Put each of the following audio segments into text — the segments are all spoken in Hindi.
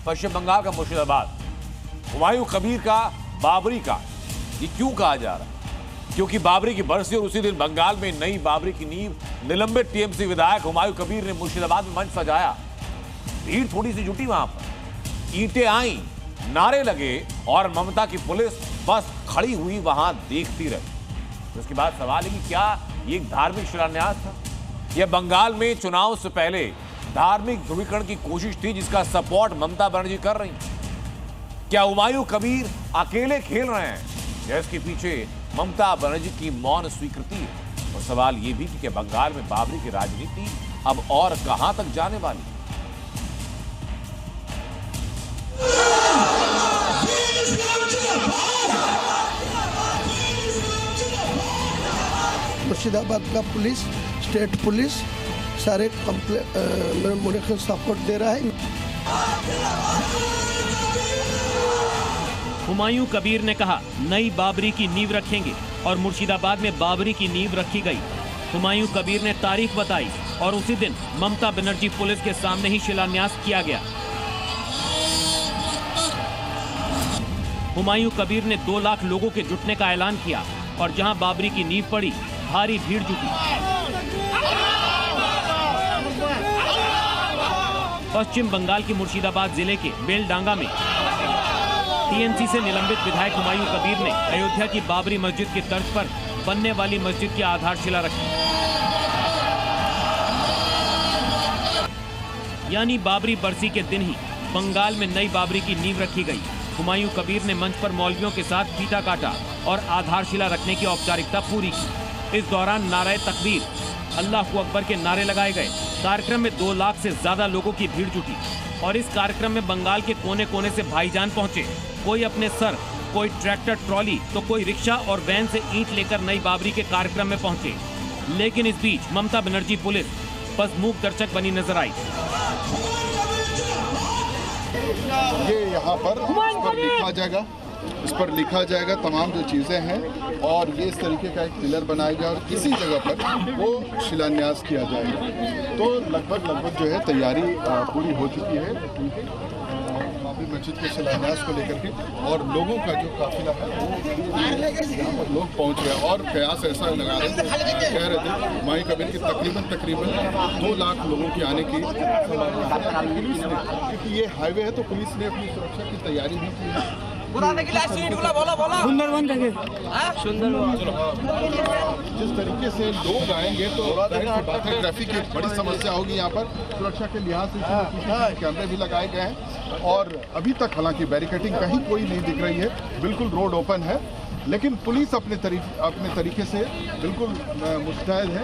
पश्चिम बंगाल का मुर्शिदाबाद, हुमायूं कबीर का बाबरी का। ये क्यों कहा जा रहा है? क्योंकि बाबरी की बरसी और उसी दिन बंगाल में नई बाबरी की नींव निलंबित टीएमसी विधायक हुमायूं कबीर ने मुर्शिदाबाद में मंच सजाया। भीड़ थोड़ी सी जुटी वहां पर, ईंटें आई, नारे लगे और ममता की पुलिस बस खड़ी हुई वहां देखती रही। उसके बाद सवाल है कि क्या ये एक धार्मिक शिलान्यास था? यह बंगाल में चुनाव से पहले धार्मिक ध्रुवीकरण की कोशिश थी जिसका सपोर्ट ममता बनर्जी कर रही? क्या हुमायूं कबीर अकेले खेल रहे हैं या इसके पीछे ममता बनर्जी की मौन स्वीकृति है? और सवाल यह भी कि क्या बंगाल में बाबरी की राजनीति अब और कहां तक जाने वाली है? मुर्शिदाबाद का पुलिस, स्टेट पुलिस सारे मुझे को सपोर्ट दे रहा है। हुमायूं कबीर ने कहा नई बाबरी की नींव रखेंगे और मुर्शिदाबाद में बाबरी की नींव रखी गई। हुमायूं कबीर ने तारीख बताई और उसी दिन ममता बनर्जी पुलिस के सामने ही शिलान्यास किया गया। हुमायूं कबीर ने 2 लाख लोगों के जुटने का ऐलान किया और जहां बाबरी की नींव पड़ी भारी भीड़ जुटी। पश्चिम बंगाल के मुर्शिदाबाद जिले के बेलडांगा में टीएमसी से निलंबित विधायक हुमायूं कबीर ने अयोध्या की बाबरी मस्जिद की तर्ज पर बनने वाली मस्जिद की आधारशिला रखी। यानी बाबरी बरसी के दिन ही बंगाल में नई बाबरी की नींव रखी गई। हुमायूं कबीर ने मंच पर मौलवियों के साथ फीता काटा और आधारशिला रखने की औपचारिकता पूरी की। इस दौरान नारे तकबीर, अल्लाहू अकबर के नारे लगाए गए। कार्यक्रम में 2 लाख से ज्यादा लोगों की भीड़ जुटी और इस कार्यक्रम में बंगाल के कोने कोने से भाईजान पहुंचे। कोई अपने सर, कोई ट्रैक्टर ट्रॉली तो कोई रिक्शा और वैन से ईंट लेकर नई बाबरी के कार्यक्रम में पहुंचे। लेकिन इस बीच ममता बनर्जी पुलिस बस मूक दर्शक बनी नजर आई। ये यहाँ पर इस पर लिखा जाएगा तमाम जो चीज़ें हैं और ये इस तरीके का एक पिलर बनाया गया और इसी जगह पर वो शिलान्यास किया जाएगा। तो लगभग जो है तैयारी पूरी हो चुकी है बाबरी मस्जिद के शिलान्यास को लेकर के और लोगों का जो काफिला है वो यहाँ पर लोग पहुँच गए और प्रयास ऐसा लगा रहे थे, कह रहे थे हुमायूं कबीर की तकरीबन 2 लाख लोगों की आने की पुलिस ने, क्योंकि ये हाईवे है तो पुलिस ने अपनी सुरक्षा की तैयारी भी की है। सुंदरवन जिस तरीके से लोग आएंगे तो ट्रैफिक की बड़ी समस्या होगी यहाँ पर। सुरक्षा के लिहाज से कैमरे भी लगाए गए हैं और अभी तक हालांकि बैरिकेडिंग कहीं कोई नहीं दिख रही है, बिल्कुल रोड ओपन है, लेकिन पुलिस अपने तरीके से बिल्कुल मुस्तैद है।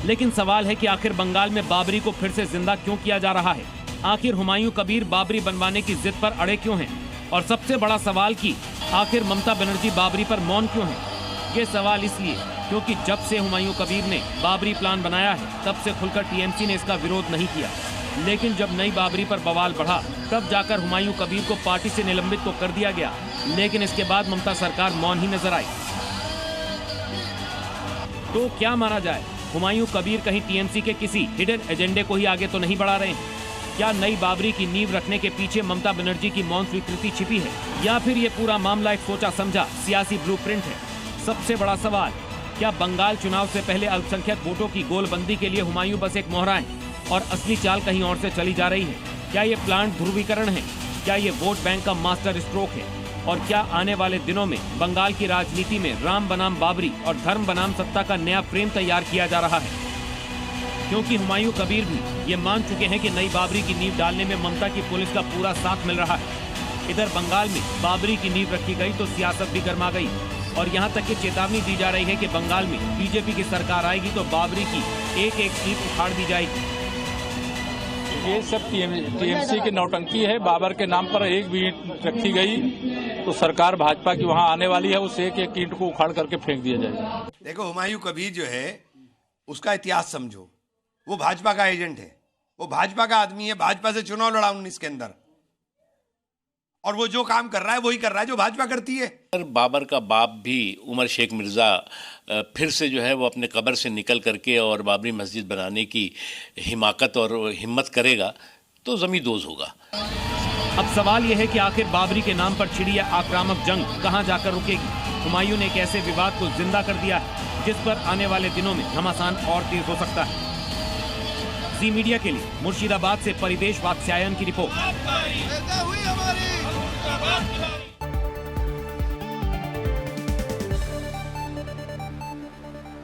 लेकिन सवाल है कि आखिर बंगाल में बाबरी को फिर से जिंदा क्यों किया जा रहा है? आखिर हुमायूं कबीर बाबरी बनवाने की जिद पर अड़े क्यों हैं? और सबसे बड़ा सवाल कि आखिर ममता बनर्जी बाबरी पर मौन क्यों है? ये सवाल इसलिए क्योंकि जब से हुमायूं कबीर ने बाबरी प्लान बनाया है तब से खुलकर टीएमसी ने इसका विरोध नहीं किया। लेकिन जब नई बाबरी पर बवाल बढ़ा तब जाकर हुमायूं कबीर को पार्टी से निलंबित तो कर दिया गया, लेकिन इसके बाद ममता सरकार मौन ही नजर आई। तो क्या माना जाए, हुमायूं कबीर कहीं टीएमसी के किसी हिडन एजेंडे को ही आगे तो नहीं बढ़ा रहे हैं? क्या नई बाबरी की नींव रखने के पीछे ममता बनर्जी की मौन स्वीकृति छिपी है या फिर ये पूरा मामला एक सोचा समझा सियासी ब्लूप्रिंट है? सबसे बड़ा सवाल, क्या बंगाल चुनाव से पहले अल्पसंख्यक वोटों की गोलबंदी के लिए हुमायूं बस एक मोहरा है और असली चाल कहीं और से चली जा रही है? क्या ये प्लांट ध्रुवीकरण है? क्या ये वोट बैंक का मास्टर स्ट्रोक है? और क्या आने वाले दिनों में बंगाल की राजनीति में राम बनाम बाबरी और धर्म बनाम सत्ता का नया फ्रेम तैयार किया जा रहा है? क्योंकि हुमायूं कबीर भी ये मान चुके हैं कि नई बाबरी की नींव डालने में ममता की पुलिस का पूरा साथ मिल रहा है। इधर बंगाल में बाबरी की नींव रखी गई तो सियासत भी गर्मा गई और यहाँ तक की चेतावनी दी जा रही है कि बंगाल में बीजेपी की सरकार आएगी तो बाबरी की एक एक सीट उखाड़ दी जाएगी। ये सब टीएमसी की नौटंकी है। बाबर के नाम पर एक भी ईंट रखी गई तो सरकार भाजपा की वहाँ आने वाली है, उस एक एक ईंट को उखाड़ करके फेंक दिया जाएगा। देखो, हुमायूं कबीर जो है उसका इतिहास समझो, वो भाजपा का एजेंट है, वो भाजपा का आदमी है, भाजपा से चुनाव लड़ा 19 के अंदर और वो जो काम कर रहा है वही कर रहा है जो भाजपा करती है। बाबर का बाप भी उमर शेख मिर्जा फिर से जो है वो अपने कब्र से निकल करके और बाबरी मस्जिद बनाने की हिमाकत और हिम्मत करेगा तो ज़मींदोज़ होगा। अब सवाल यह है कि आखिर बाबरी के नाम पर छिड़ी यह आक्रामक जंग कहां जाकर रुकेगी। हुमायूं ने एक ऐसे विवाद को जिंदा कर दिया है जिस पर आने वाले दिनों में घमासान और तेज हो सकता है। जी मीडिया के लिए मुर्शिदाबाद से परिवेश वात्स्यायन की रिपोर्ट।